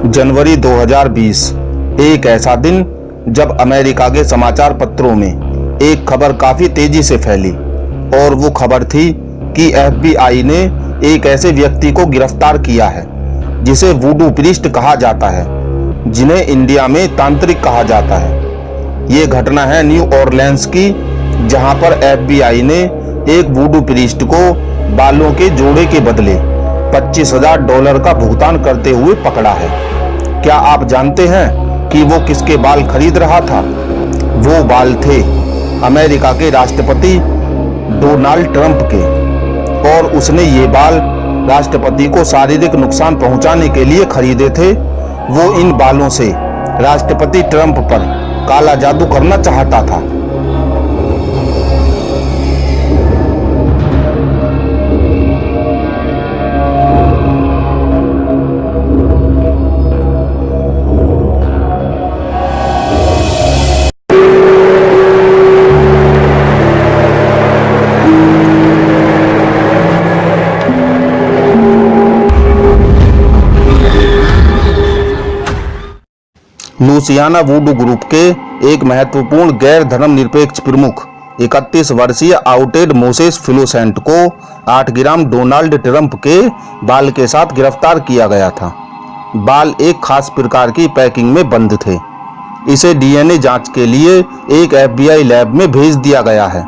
जनवरी 2020 एक ऐसा दिन जब अमेरिका के समाचार पत्रों में एक खबर काफी तेजी से फैली और वो खबर थी कि FBI ने एक ऐसे व्यक्ति को गिरफ्तार किया है जिसे वुडू प्रीस्ट कहा जाता है, जिन्हें इंडिया में तांत्रिक कहा जाता है। ये घटना है न्यू ऑरलेंस की, जहां पर FBI ने एक वुडू प्रीस्ट को बालों के जोड़े के बदले $25,000 का भुगतान करते हुए पकड़ा है। क्या आप जानते हैं कि वो किसके बाल खरीद रहा था? वो बाल थे अमेरिका के राष्ट्रपति डोनाल्ड ट्रंप के, और उसने ये बाल राष्ट्रपति को शारीरिक नुकसान पहुंचाने के लिए खरीदे थे। वो इन बालों से राष्ट्रपति ट्रंप पर काला जादू करना चाहता था। लुसियाना वुडू ग्रुप के एक महत्वपूर्ण गैर धर्मनिरपेक्ष प्रमुख 31 वर्षीय आउटेड मोसेस फिलोसेंट को 8 ग्राम डोनाल्ड ट्रंप के बाल के साथ गिरफ्तार किया गया था। बाल एक खास प्रकार की पैकिंग में बंद थे। इसे DNA जांच के लिए एक FBI लैब में भेज दिया गया है।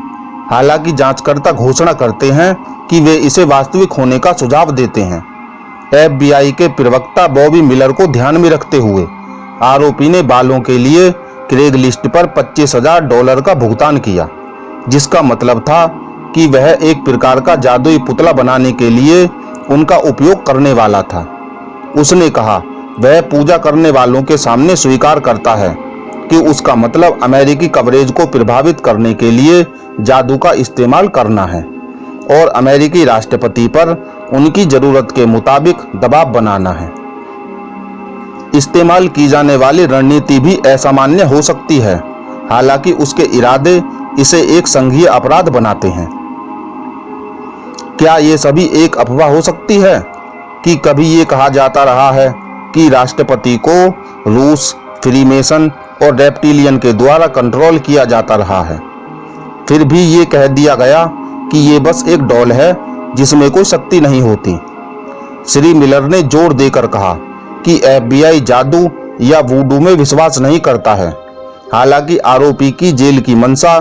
हालांकि जांचकर्ता घोषणा करते हैं कि वे इसे वास्तविक होने का सुझाव देते हैं। FBI के प्रवक्ता बॉबी मिलर को ध्यान में रखते हुए आरोपी ने बालों के लिए क्रेगलिस्ट पर $25,000 का भुगतान किया, जिसका मतलब था कि वह एक प्रकार का जादुई पुतला बनाने के लिए उनका उपयोग करने वाला था। उसने कहा वह पूजा करने वालों के सामने स्वीकार करता है कि उसका मतलब अमेरिकी कवरेज को प्रभावित करने के लिए जादू का इस्तेमाल करना है और अमेरिकी राष्ट्रपति पर उनकी जरूरत के मुताबिक दबाव बनाना है। इस्तेमाल की जाने वाली रणनीति भी असामान्य हो सकती है, हालांकि उसके इरादे इसे एक संघीय अपराध बनाते हैं। क्या ये सभी एक अफवाह हो सकती है कि कभी ये कहा जाता रहा है कि राष्ट्रपति को रूस, फ्रीमेसन और रेप्टिलियन के द्वारा कंट्रोल किया जाता रहा है। फिर भी ये कह दिया गया कि ये बस एक डॉल है जिसमें कोई शक्ति नहीं होती। श्री मिलर ने जोर देकर कहा कि FBI जादू या वुडू में विश्वास नहीं करता है। हालांकि आरोपी की जेल की मंशा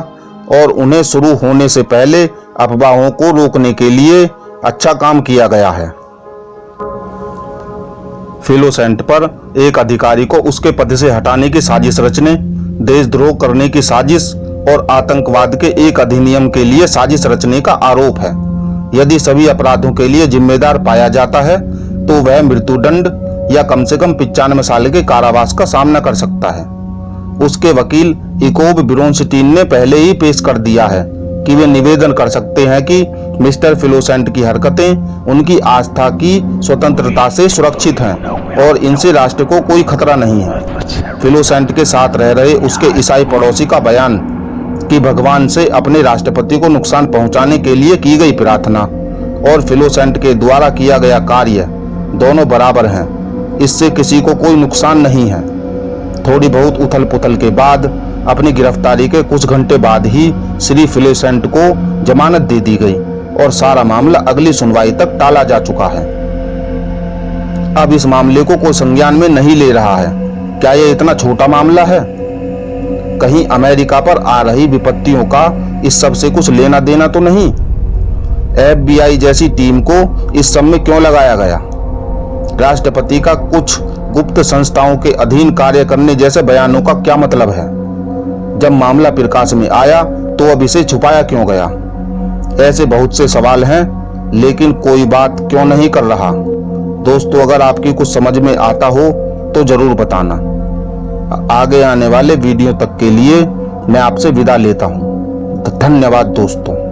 और उन्हें शुरू होने से पहले अफवाहों को रोकने के लिए अच्छा काम किया गया है। फिलोसेंट पर एक अधिकारी को उसके पद से हटाने की साजिश रचने, देशद्रोह करने की साजिश और आतंकवाद के एक अधिनियम के लिए साजिश रचने का आरोप है। यदि सभी अपराधों के लिए जिम्मेदार पाया जाता है तो वह मृत्युदंड या कम से कम 95 साल के कारावास का सामना कर सकता है। उसके वकील इकोब ब्रोनस्टीन ने पहले ही पेश कर दिया है कि वे निवेदन कर सकते हैं कि मिस्टर फिलोसेंट की हरकतें उनकी आस्था की स्वतंत्रता से सुरक्षित हैं और इनसे राष्ट्र को कोई खतरा नहीं है। फिलोसेंट के साथ रह रहे उसके ईसाई पड़ोसी का बयान कि भगवान से अपने राष्ट्रपति को नुकसान पहुंचाने के लिए की गई प्रार्थना और फिलोसेंट के द्वारा किया गया कार्य दोनों बराबर हैं। इससे किसी को कोई नुकसान नहीं है। थोड़ी बहुत उथल पुथल के बाद अपनी गिरफ्तारी के कुछ घंटे बाद ही श्री फिलोसेंट को जमानत दे दी गई और सारा मामला अगली सुनवाई तक टाला जा चुका है। अब इस मामले को कोई संज्ञान में नहीं ले रहा है। क्या यह इतना छोटा मामला है? कहीं अमेरिका पर आ रही विपत्तियों का इस सब से कुछ लेना देना तो नहीं? FBI जैसी टीम को इस सब में क्यों लगाया गया? राष्ट्रपति का कुछ गुप्त संस्थाओं के अधीन कार्य करने जैसे बयानों का क्या मतलब है? जब मामला प्रकाश में आया तो अब इसे छुपाया क्यों गया? ऐसे बहुत से सवाल हैं, लेकिन कोई बात क्यों नहीं कर रहा? दोस्तों, अगर आपकी कुछ समझ में आता हो तो जरूर बताना। आगे आने वाले वीडियो तक के लिए मैं आपसे विदा लेता हूं। धन्यवाद दोस्तों।